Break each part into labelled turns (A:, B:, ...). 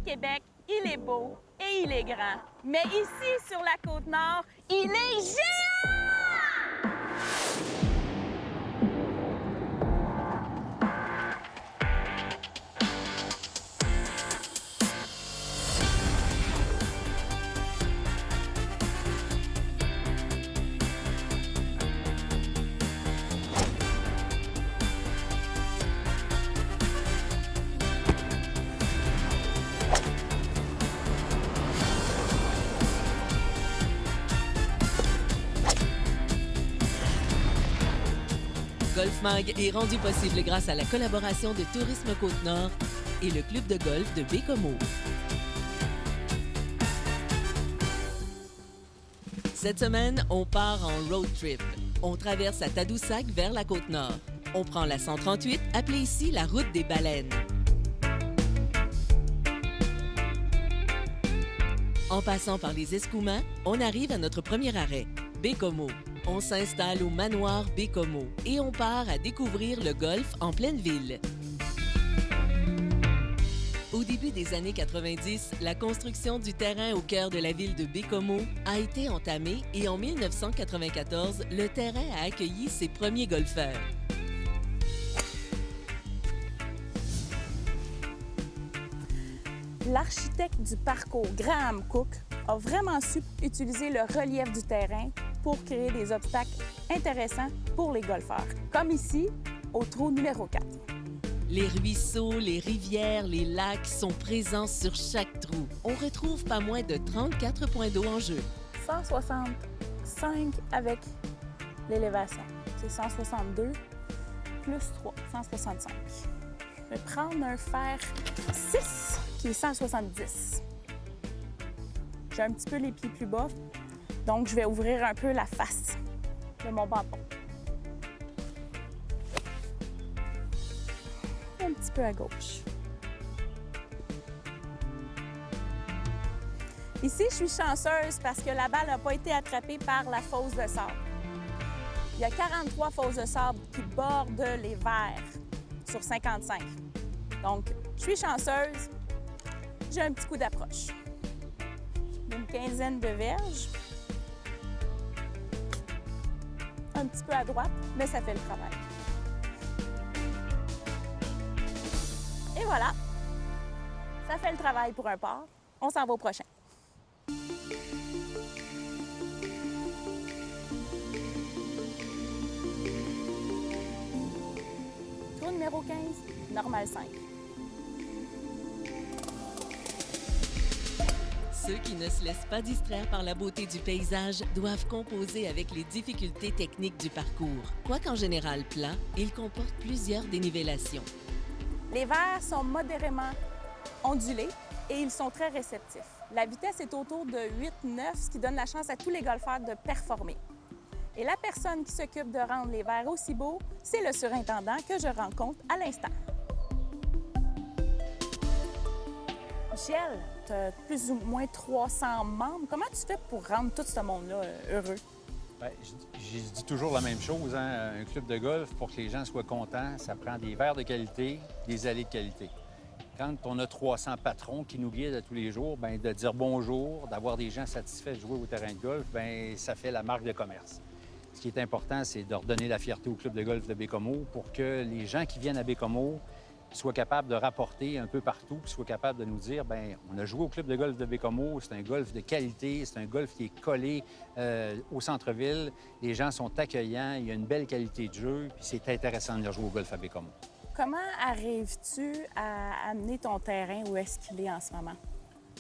A: Québec, il est beau et il est grand. Mais ici, sur la Côte-Nord, il est géant!
B: Golf Mag est rendu possible grâce à la collaboration de Tourisme Côte-Nord et le club de golf de Baie-Comeau. Cette semaine, on part en road trip. On traverse à Tadoussac vers la Côte-Nord. On prend la 138, appelée ici la route des baleines. En passant par les Escoumins, on arrive à notre premier arrêt, Baie-Comeau. On s'installe au manoir Baie-Comeau et on part à découvrir le golf en pleine ville. Au début des années 90, la construction du terrain au cœur de la ville de Baie-Comeau a été entamée et en 1994, le terrain a accueilli ses premiers golfeurs.
A: L'architecte du parcours, Graham Cook, a vraiment su utiliser le relief du terrain pour créer des obstacles intéressants pour les golfeurs, comme ici, au trou numéro 4.
B: Les ruisseaux, les rivières, les lacs sont présents sur chaque trou. On retrouve pas moins de 34 points d'eau en jeu.
A: 165 avec l'élévation. C'est 162 plus 3, 165. Je vais prendre un fer 6 qui est 170. J'ai un petit peu les pieds plus bas, donc je vais ouvrir un peu la face de mon bâton. Un petit peu à gauche. Ici, je suis chanceuse parce que la balle n'a pas été attrapée par la fosse de sable. Il y a 43 fosses de sable qui bordent les verres sur 55. Donc, je suis chanceuse. J'ai un petit coup d'approche. Une quinzaine de verges. Un petit peu à droite, mais ça fait le travail. Et voilà, ça fait le travail pour un par. On s'en va au prochain. Trou numéro 15, normal 5.
B: Ceux qui ne se laissent pas distraire par la beauté du paysage doivent composer avec les difficultés techniques du parcours. Quoiqu'en général plat, il comporte plusieurs dénivellations.
A: Les verres sont modérément ondulés et ils sont très réceptifs. La vitesse est autour de 8-9, ce qui donne la chance à tous les golfeurs de performer. Et la personne qui s'occupe de rendre les verres aussi beaux, c'est le surintendant que je rencontre à l'instant. Michel, tu as plus ou moins 300 membres. Comment tu fais pour rendre tout ce monde-là heureux?
C: Bien, je dis toujours la même chose, hein? Un club de golf, pour que les gens soient contents, ça prend des verres de qualité, des allées de qualité. Quand on a 300 patrons qui nous guident à tous les jours, bien, de dire bonjour, d'avoir des gens satisfaits de jouer au terrain de golf, bien, ça fait la marque de commerce. Ce qui est important, c'est de redonner la fierté au club de golf de Baie-Comeau pour que les gens qui viennent à Baie-Comeau soient capables de rapporter un peu partout, puis soient capables de nous dire, bien, on a joué au club de golf de Baie-Comeau, c'est un golf de qualité, c'est un golf qui est collé au centre-ville, les gens sont accueillants, il y a une belle qualité de jeu, puis c'est intéressant de venir jouer au golf à Baie-Comeau.
A: Comment arrives-tu à amener ton terrain où est-ce qu'il est en ce moment?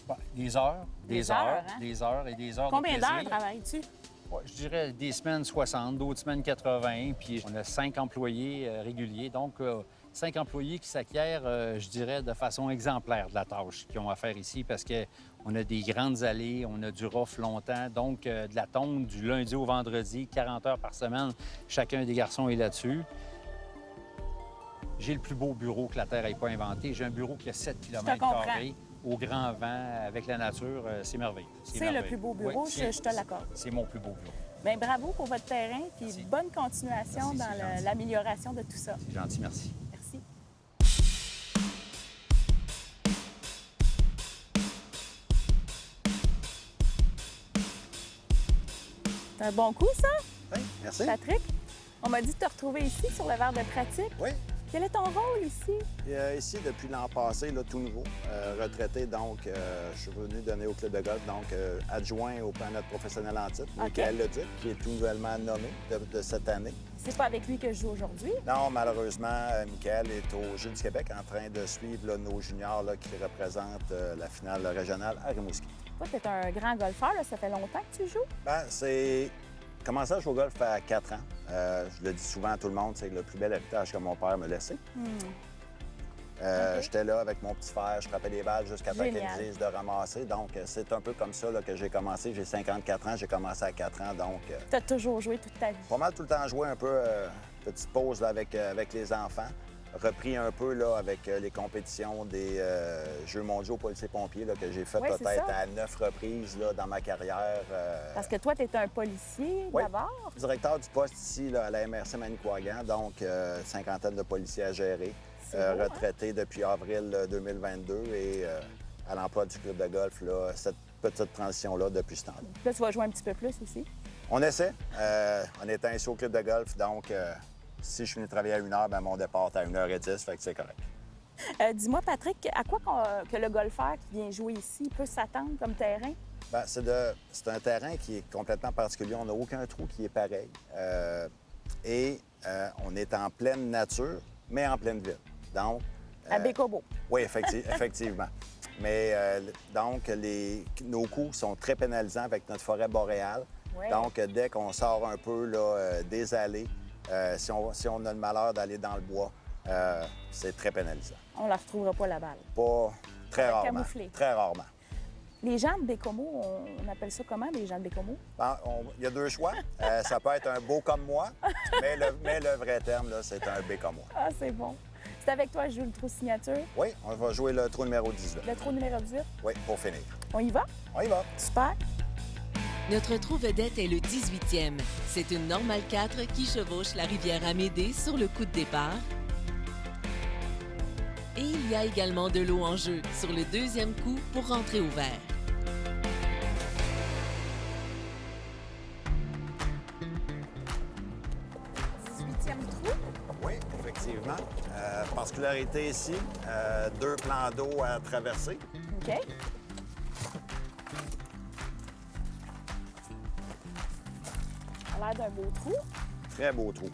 C: Bien, des heures, des heures,
A: hein?
C: des heures et des heures
A: Combien
C: de
A: d'heures
C: plaisir.
A: travailles-tu?
C: Ouais, je dirais des semaines 60, d'autres semaines 80, puis on a 5 employés réguliers, donc 5 employés qui s'acquièrent, je dirais, de façon exemplaire de la tâche qu'ils ont à faire ici parce qu'on a des grandes allées, on a du rough longtemps, donc de la tonde du lundi au vendredi, 40 heures par semaine. Chacun des garçons est là-dessus. J'ai le plus beau bureau que la Terre n'ait pas inventé. J'ai un bureau qui a 7 km au grand vent, avec la nature. C'est merveilleux.
A: C'est le plus beau bureau,
C: oui,
A: je te l'accorde.
C: C'est mon plus beau bureau.
A: Bien, bravo pour votre terrain, puis
C: Merci.
A: bonne continuation
C: Merci,
A: dans
C: c'est gentil.
A: l'amélioration de tout ça.
C: C'est gentil, merci.
A: Merci. C'est un bon coup, ça,
D: Oui, merci.
A: Patrick? On m'a dit de te retrouver ici sur le verre de pratique.
D: Oui.
A: Quel est ton rôle ici?
D: Ici, depuis l'an passé, là, tout nouveau, retraité, donc je suis venu donner au club de golf, donc adjoint au planète professionnel en titre, Michael Leduc, qui est tout nouvellement nommé de cette année.
A: C'est pas avec lui que je joue aujourd'hui.
D: Non, malheureusement, Michael est au Jeux du Québec en train de suivre là, nos juniors là, qui représentent la finale régionale à Rimouski.
A: Toi, t'es un grand golfeur, là. Ça fait longtemps que tu joues?
D: Bien, c'est... Commencé à jouer au golf à 4 ans. Je le dis souvent à tout le monde, c'est le plus bel héritage que mon père m'a laissé. J'étais là avec mon petit frère, je frappais des balles jusqu'à temps qu'ils me disent de ramasser. Donc, c'est un peu comme ça là, que j'ai commencé. J'ai 54 ans, j'ai commencé à 4 ans, donc...
A: T'as toujours joué toute ta vie?
D: Pas mal tout le temps joué un peu, petite pause là, avec les enfants. Repris un peu là, avec les compétitions des Jeux mondiaux policiers-pompiers là, que j'ai fait peut-être à 9 reprises là, dans ma carrière.
A: Parce que toi, tu es un policier d'abord?
D: Directeur du poste ici là, à la MRC Manicouagan, donc cinquantaine de policiers à gérer. Retraité depuis avril 2022 et à l'emploi du club de golf, là, cette petite transition-là depuis ce temps-là.
A: Là, tu vas jouer un petit peu plus ici?
D: On essaie. On est ici au club de golf, donc... si je finis de travailler à 1h, bien, mon départ est à 1h10, fait que c'est correct.
A: Dis-moi, Patrick, à quoi que le golfeur qui vient jouer ici peut s'attendre comme terrain?
D: Bien, c'est un terrain qui est complètement particulier. On n'a aucun trou qui est pareil. On est en pleine nature, mais en pleine ville. Donc...
A: à Bécomo.
D: Oui, effectivement. Mais donc, nos coups sont très pénalisants avec notre forêt boréale.
A: Ouais.
D: Donc, dès qu'on sort un peu là, des allées, si on a le malheur d'aller dans le bois, c'est très pénalisant.
A: On la retrouvera pas, la balle.
D: Pas très rarement.
A: Camouflé.
D: Très rarement.
A: Les gens de Bécomo, on appelle ça comment, les gens de Bécomo?
D: Il y a 2 choix. Ça peut être un beau comme moi, mais le vrai terme, là, c'est un B comme moi.
A: Ah, c'est bon. C'est avec toi que je joue le trou signature?
D: Oui, on va jouer le trou numéro 18.
A: Le trou numéro 18?
D: Oui, pour finir.
A: On y va?
D: On y va.
A: Super.
B: Notre trou vedette est le 18e. C'est une normale 4 qui chevauche la rivière Amédée sur le coup de départ. Et il y a également de l'eau en jeu sur le 2e coup pour rentrer au vert.
D: Oui, effectivement. Particularité ici, 2 plans d'eau à traverser.
A: OK. Ça a l'air d'un beau trou.
D: Très beau trou.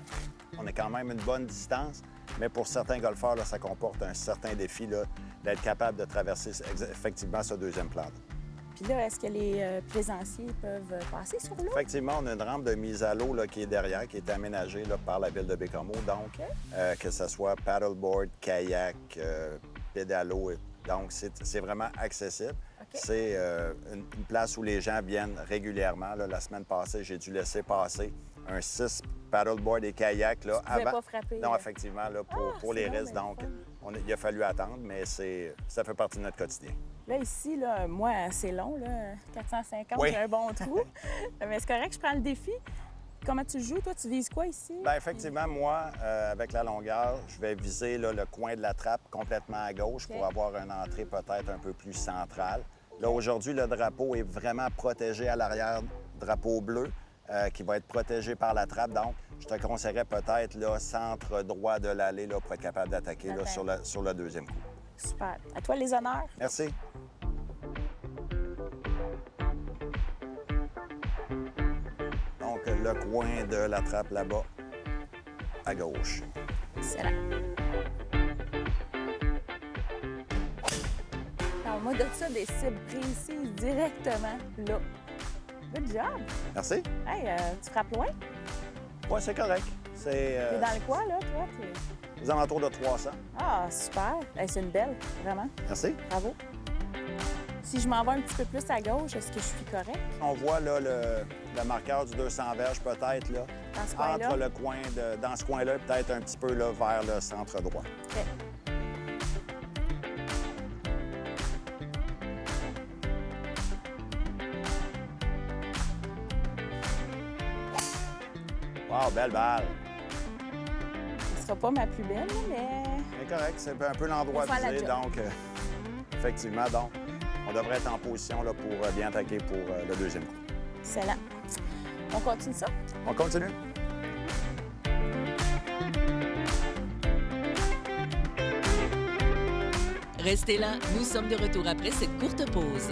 D: On est quand même une bonne distance, mais pour certains golfeurs, là, ça comporte un certain défi là, d'être capable de traverser effectivement ce 2e plan d'eau.
A: Puis là, est-ce que les plaisanciers peuvent passer sur l'eau?
D: Effectivement, on a une rampe de mise à l'eau là, qui est derrière, qui est aménagée là, par la ville de Bécomo. Donc, que ce soit paddleboard, kayak, pédalo. Donc, c'est vraiment accessible. Okay. C'est une place où les gens viennent régulièrement. Là, la semaine passée, j'ai dû laisser passer un 6 paddleboard et kayak. Là,
A: tu avant. Pas frapper,
D: non, effectivement, là, pour les risques. Donc, il a fallu attendre, mais ça fait partie de notre quotidien.
A: Là, ici, là, moi, c'est long, là, 450,
D: oui.
A: J'ai un bon trou. Mais c'est correct, je prends le défi. Comment tu joues? Toi, tu vises quoi ici?
D: Bien, effectivement, moi, avec la longueur, je vais viser là, le coin de la trappe complètement à gauche pour avoir une entrée peut-être un peu plus centrale. Là, aujourd'hui, le drapeau est vraiment protégé à l'arrière, drapeau bleu, qui va être protégé par la trappe. Donc, je te conseillerais peut-être le centre droit de l'allée là, pour être capable d'attaquer sur le 2e coup.
A: Super. À toi, les honneurs.
D: Merci. Donc, le coin de la trappe là-bas, à gauche.
A: Excellent. Parle-moi de ça, des cibles précises directement là. Good job!
D: Merci.
A: Hey, tu frappes loin?
D: Oui, c'est correct.
A: T'es dans le quoi, là, toi?
D: Les alentours de 300.
A: Ah, super! Hey, c'est une belle, vraiment.
D: Merci.
A: Bravo. Si je m'en vais un petit peu plus à gauche, est-ce que je suis correct?
D: On voit là, le marqueur du 200 verges peut-être là,
A: dans ce coin-là?
D: Entre le coin dans ce coin-là, peut-être un petit peu là, vers le centre droit.
A: OK.
D: Wow, belle balle!
A: Ce sera pas ma plus belle, mais...
D: C'est correct, c'est un peu l'endroit visé, donc effectivement, donc on devrait être en position là, pour bien attaquer pour le 2e coup.
A: Excellent. On continue ça?
D: On continue.
B: Restez là, nous sommes de retour après cette courte pause.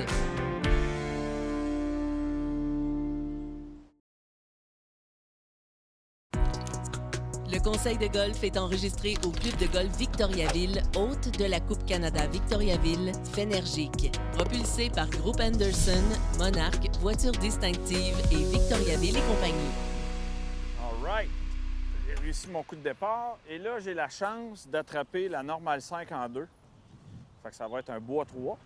B: Le conseil de golf est enregistré au club de golf Victoriaville, hôte de la Coupe Canada Victoriaville, Fenergique. Propulsé par Groupe Anderson, Monarch, Voitures distinctives et Victoriaville et compagnie.
E: All right. J'ai réussi mon coup de départ et là, j'ai la chance d'attraper la Normale 5 en 2. Fait que ça va être un bois 3.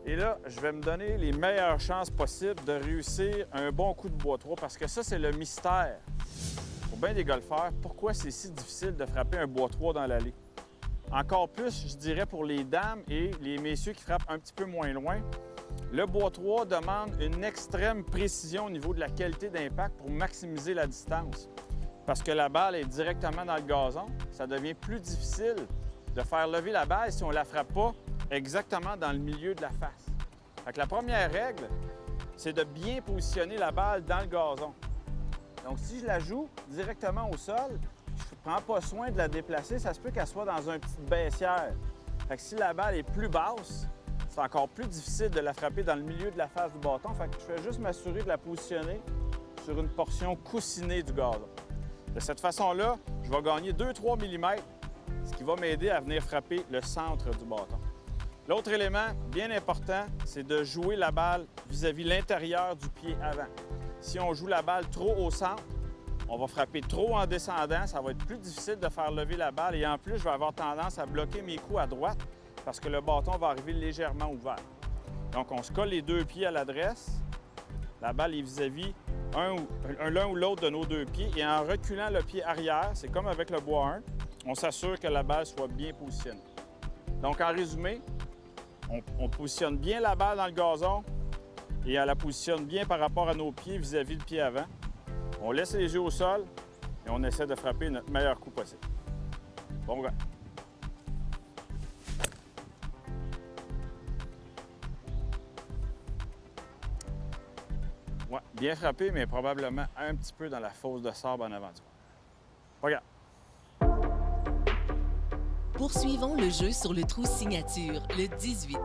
E: Et là, je vais me donner les meilleures chances possibles de réussir un bon coup de bois 3 parce que ça, c'est le mystère. Pour bien des golfeurs, pourquoi c'est si difficile de frapper un bois 3 dans l'allée? Encore plus, je dirais, pour les dames et les messieurs qui frappent un petit peu moins loin, le bois 3 demande une extrême précision au niveau de la qualité d'impact pour maximiser la distance. Parce que la balle est directement dans le gazon, ça devient plus difficile de faire lever la balle si on ne la frappe pas exactement dans le milieu de la face. Fait que la première règle, c'est de bien positionner la balle dans le gazon. Donc, si je la joue directement au sol, je ne prends pas soin de la déplacer, ça se peut qu'elle soit dans une petite baissière. Fait que si la balle est plus basse, c'est encore plus difficile de la frapper dans le milieu de la face du bâton. Fait que je fais juste m'assurer de la positionner sur une portion coussinée du gazon. De cette façon-là, je vais gagner 2-3 mm, ce qui va m'aider à venir frapper le centre du bâton. L'autre élément bien important, c'est de jouer la balle vis-à-vis l'intérieur du pied avant. Si on joue la balle trop au centre, on va frapper trop en descendant, ça va être plus difficile de faire lever la balle et en plus, je vais avoir tendance à bloquer mes coups à droite parce que le bâton va arriver légèrement ouvert. Donc, on se colle les deux pieds à l'adresse. La balle est vis-à-vis l'un ou l'autre de nos deux pieds et en reculant le pied arrière, c'est comme avec le bois 1, on s'assure que la balle soit bien positionnée. Donc, en résumé, on positionne bien la balle dans le gazon et on la positionne bien par rapport à nos pieds vis-à-vis le pied avant. On laisse les yeux au sol et on essaie de frapper notre meilleur coup possible. Bon gars. Ouais, bien frappé, mais probablement un petit peu dans la fosse de sable en avant du corps. Regarde.
B: Poursuivons le jeu sur le trou signature, le 18.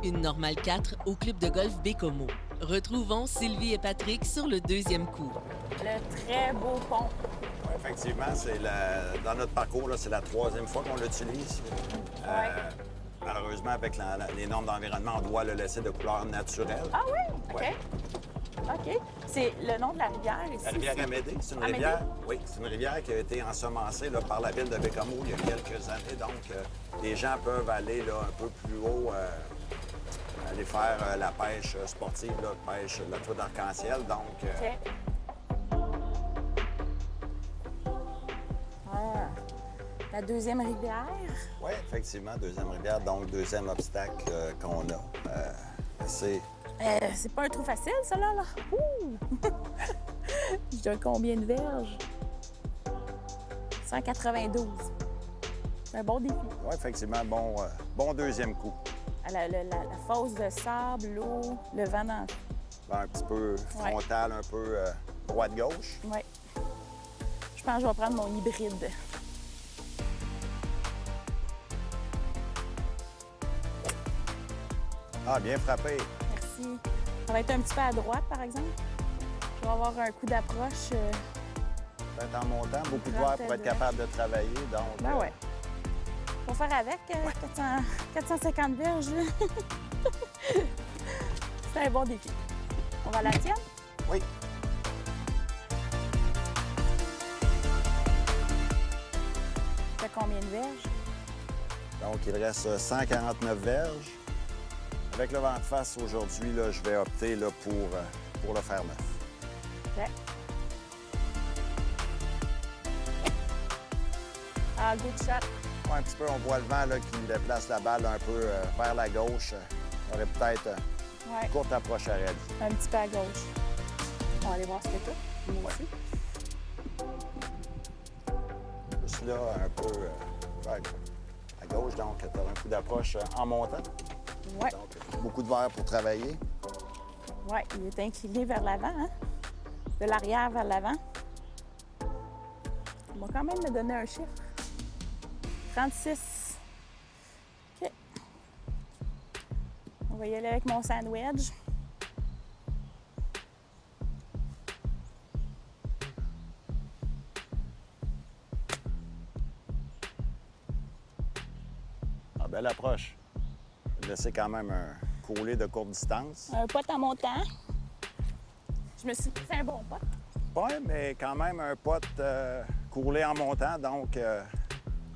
B: Une normale 4 au club de golf Bécomo. Retrouvons Sylvie et Patrick sur le deuxième coup.
A: Le très beau pont.
D: Oui, effectivement, dans notre parcours, c'est la troisième fois qu'on l'utilise. Malheureusement, avec les normes d'environnement, on doit le laisser de couleur naturelle.
A: Ah oui? OK.
D: Ouais.
A: OK. C'est le nom de la rivière ici?
D: La rivière Amédée, c'est une
A: Amédée?
D: rivière, oui, c'est une rivière qui a été ensemencée là, par la ville de Bécomo il y a quelques années. Donc, les gens peuvent aller là, un peu plus haut, aller faire la pêche sportive, là, pêche la tour d'arc-en-ciel. Donc,
A: OK. Ah, la deuxième rivière.
D: oui, effectivement, deuxième rivière, donc deuxième obstacle qu'on a.
A: C'est pas un trou facile, ça, là. Ouh! Je donne combien de verges? 192. C'est un bon défi.
D: Oui, effectivement, bon deuxième coup.
A: La fosse de sable, l'eau, le vent dans...
D: Un petit peu frontal, un peu droite-gauche.
A: Oui. Je pense que je vais prendre mon hybride.
D: Ah, bien frappé.
A: Merci. Ça va être un petit peu à droite, par exemple. Je vais avoir un coup d'approche.
D: Peut-être en montant, beaucoup de verre pour être capable de travailler. Donc,
A: Ben ouais. On va faire avec 450 verges. Là. C'est un bon défi. On va à la tienne?
D: Oui.
A: T'as combien de verges?
D: Donc, il reste 149 verges. Avec le vent de face aujourd'hui, là, je vais opter là, pour le faire neuf.
A: OK. Ah, good shot.
D: Un petit peu, on voit le vent là, qui déplace la balle un peu vers la gauche. Il y aurait peut-être une courte approche à réaliser.
A: Un petit peu à gauche. On va aller voir ce que t'as. Moi aussi.
D: Juste là, un peu à gauche, donc tu as un coup d'approche en montant.
A: Oui.
D: Donc, beaucoup de verre pour travailler.
A: Oui, il est incliné vers l'avant. Hein? de l'arrière vers l'avant. On va quand même me donner un chiffre. 36. OK. On va y aller avec mon sandwich.
D: Ah, belle approche. Laisser quand même un coulé de courte distance.
A: Un pot en montant. Je me suis dit, c'est un bon pot.
D: Oui, mais quand même un pot coulé en montant, donc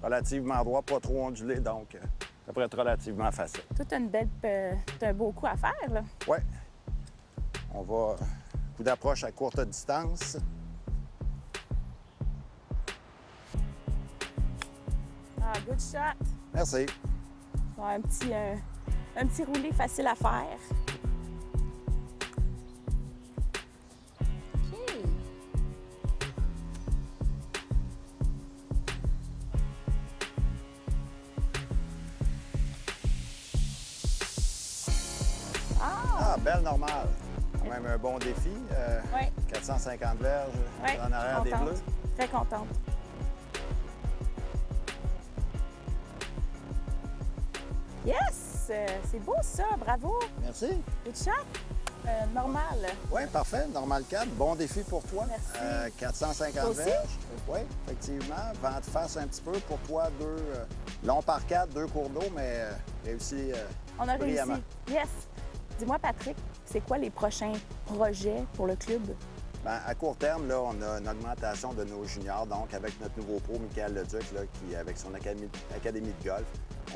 D: relativement droit, pas trop ondulé, donc ça devrait être relativement facile.
A: Tout un beau coup à faire, là.
D: Oui. On va... coup d'approche à courte distance.
A: Ah, good shot.
D: Merci.
A: Ouais, un petit roulé facile à faire. OK.
D: Ah, belle normale. Quand même un bon défi.
A: Oui,
D: 450 verges
A: oui.
D: en arrière des Bleus.
A: Très contente. Yes! C'est beau ça, bravo!
D: Merci.
A: Good shot! Normal.
D: Oui, parfait. Normal 4. Bon défi pour toi.
A: Merci.
D: 450
A: Toi aussi?
D: verges. Oui, effectivement. Vent de face un petit peu. Pour toi, long par 4, 2 cours d'eau, mais réussi
A: On a
D: brillamment.
A: réussi. Yes! Dis-moi, Patrick, c'est quoi les prochains projets pour le club?
D: Bien, à court terme, là, on a une augmentation de nos juniors. Donc, avec notre nouveau pro, Michael Leduc, là, qui, avec son académie de golf,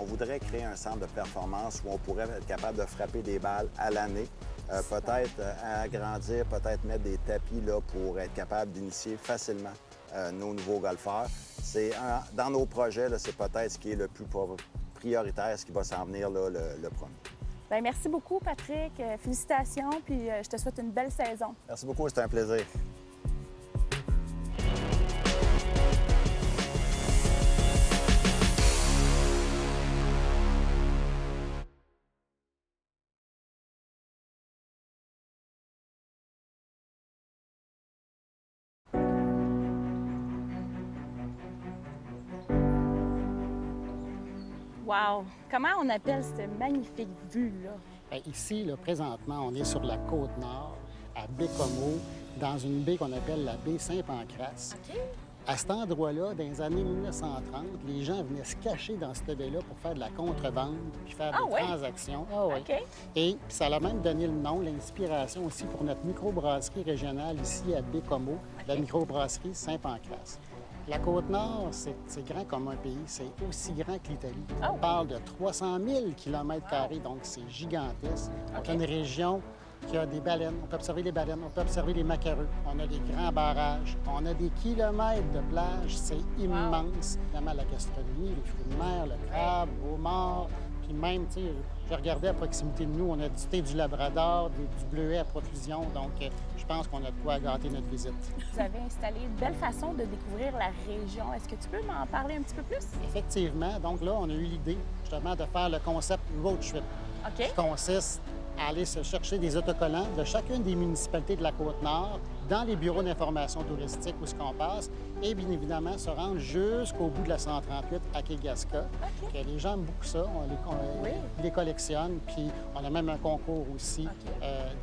D: on voudrait créer un centre de performance où on pourrait être capable de frapper des balles à l'année. Peut-être agrandir, peut-être mettre des tapis là, pour être capable d'initier facilement nos nouveaux golfeurs. Dans nos projets, là, c'est peut-être ce qui est le plus prioritaire, ce qui va s'en venir là, le premier.
A: Bien, merci beaucoup, Patrick. Félicitations, puis je te souhaite une belle saison.
D: Merci beaucoup, c'était un plaisir.
A: Wow! Comment on appelle cette magnifique vue-là?
F: Bien, ici, là, présentement, on est sur la côte nord, à Baie-Comeau, dans une baie qu'on appelle la baie Saint-Pancrace.
A: OK.
F: À cet endroit-là, dans les années 1930, les gens venaient se cacher dans cette baie-là pour faire de la contrebande puis faire des
A: ouais?
F: transactions. Ah oui.
A: OK.
F: Et puis ça a même donné le nom, l'inspiration aussi pour notre microbrasserie régionale ici à Baie-Comeau, la microbrasserie Saint-Pancrace. La Côte-Nord, c'est grand comme un pays. C'est aussi grand que l'Italie.
A: Oh.
F: On parle de 300 000 km², donc c'est gigantesque.
A: OK.
F: On a une région qui a des baleines. On peut observer les baleines, on peut observer les macareux. On a des grands barrages. On a des kilomètres de plage. C'est immense. Évidemment, la gastronomie, les fruits de mer, le crabe, le homard. Puis même, tu sais, je regardais à proximité de nous, on a du thé du Labrador, du bleuet à profusion. Donc, je pense qu'on a de quoi gâter notre visite.
A: Vous avez installé une belle façon de découvrir la région. Est-ce que tu peux m'en parler un petit peu plus?
F: Effectivement. Donc là, on a eu l'idée, justement, de faire le concept road trip,
A: OK.
F: qui consiste à aller se chercher des autocollants de chacune des municipalités de la Côte-Nord dans les bureaux d'information touristique où ce qu'on passe et bien évidemment se rendre jusqu'au bout de la 138 à Kegaska.
A: OK.
F: Que les gens aiment beaucoup ça, on les collectionne, puis on a même un concours aussi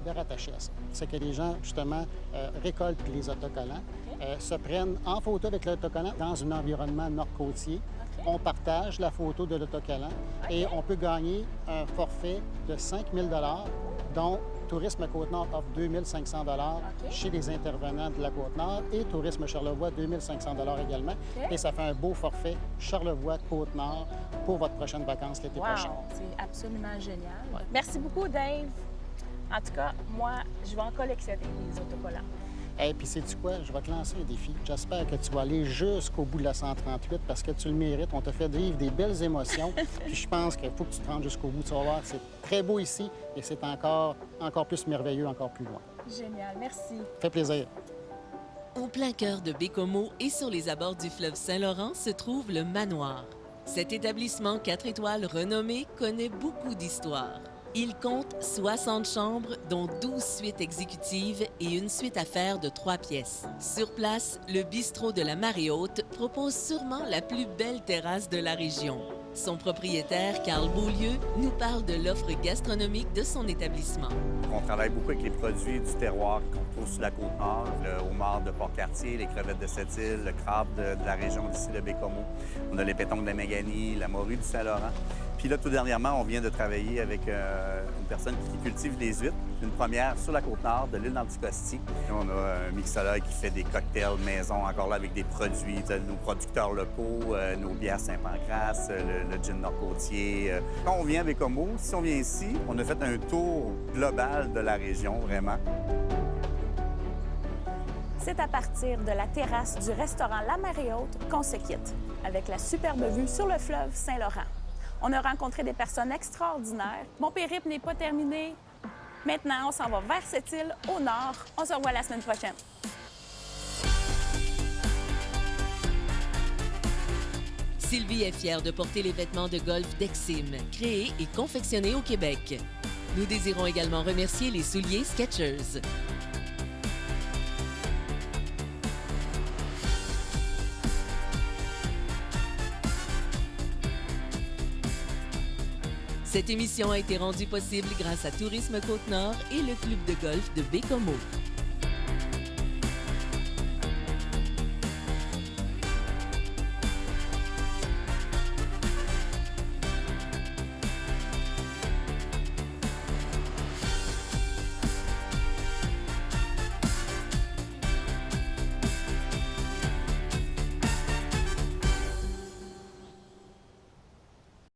F: de rattaché à ça. C'est que les gens, justement, récoltent les autocollants, se prennent en photo avec l'autocollant dans un environnement nord-côtier. On partage la photo de l'autocollant et on peut gagner un forfait de 5 000 dont Tourisme Côte-Nord offre 2 500 chez les intervenants de la Côte-Nord et Tourisme Charlevoix, 2 500 également. Et ça fait un beau forfait Charlevoix-Côte-Nord pour votre prochaine vacances l'été prochain.
A: C'est absolument génial. Merci beaucoup, Dave. En tout cas, moi, je vais en collectionner des autocollants.
F: Et puis, sais-tu quoi? Je vais te lancer un défi. J'espère que tu vas aller jusqu'au bout de la 138 parce que tu le mérites. On t'a fait vivre des belles émotions. Puis je pense qu'il faut que tu te rendes jusqu'au bout. Tu vas voir, c'est très beau ici et c'est encore plus merveilleux, encore plus loin.
A: Génial, merci.
F: Ça fait plaisir.
B: Au plein cœur de Baie-Comeau et sur les abords du fleuve Saint-Laurent se trouve le Manoir. Cet établissement 4 étoiles renommé connaît beaucoup d'histoires. Il compte 60 chambres, dont 12 suites exécutives et une suite à faire de 3 pièces. Sur place, le bistrot de la Marée Haute propose sûrement la plus belle terrasse de la région. Son propriétaire, Carl Beaulieu, nous parle de l'offre gastronomique de son établissement.
G: On travaille beaucoup avec les produits du terroir qu'on trouve sur la Côte-Nord, le homard de Port-Cartier, les crevettes de Sept-Îles, le crabe de la région d'ici, de Bécomo. On a les pétons de la Méganie, la morue du Saint-Laurent. Puis là, tout dernièrement, on vient de travailler avec une personne qui cultive les huîtres, une première sur la Côte-Nord de l'île d'Anticosti. On a un mixologue qui fait des cocktails maison, encore là avec des produits, nos producteurs locaux, nos bières Saint-Pancras, le gin nord-côtier. Quand on vient à Bécomo, si on vient ici, on a fait un tour global de la région, vraiment.
A: C'est à partir de la terrasse du restaurant La Marée Haute qu'on se quitte, avec la superbe vue sur le fleuve Saint-Laurent. On a rencontré des personnes extraordinaires. Mon périple n'est pas terminé. Maintenant, on s'en va vers cette île, au nord. On se revoit la semaine prochaine.
B: Sylvie est fière de porter les vêtements de golf Dexim, créés et confectionnés au Québec. Nous désirons également remercier les souliers Skechers. Cette émission a été rendue possible grâce à Tourisme Côte-Nord et le Club de golf de Bécomo.